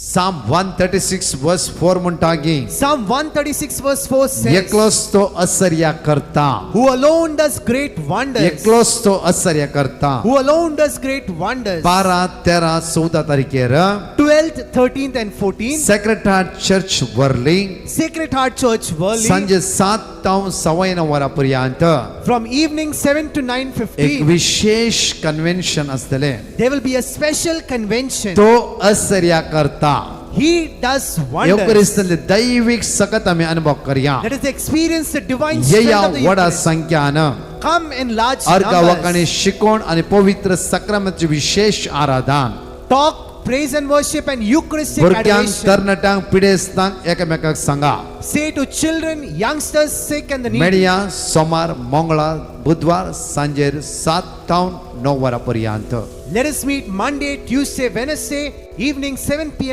Psalm 136 verse 4 म्हणटागी Psalm 136 verse 4 says, एकलोच तो आश्चर्य करता, who alone does great wonders, एकलोच तो आश्चर्य करता. who alone does great wonders. 12, 13, 14 तारखेर 12th, 13th and 14th, Sacred Heart Church Worli Sacred Heart Church, Worli, सांजे 7 तावन 9 वरापर्यंत from evening 7 to एक 9:15. विशेष convention असतले. There will be a special convention. तो आश्चर्य करता. He does येऊ wonders. करिस्तले दैविक सकत आम्ही अनुभव करया. Let us experience the divine ये strength या of the vada Eucharist. संख्यान Come in large Argha वकाने numbers. शिकोण आणि पवित्र सक्रमचे विशेष आराधन. Talk, praise and worship and Eucharistic भुरग्यांक adoration. तरणाट्यांक पिडेस्तांक एकामेकाक सांगा. Say to children, youngsters, sick and the needy. मेळया सोमार, मंगळार, बुधवार सांजेर 7 तावन 9 वरापर्यंत. Let us meet Monday, Tuesday, Wednesday, evening 7 p.m.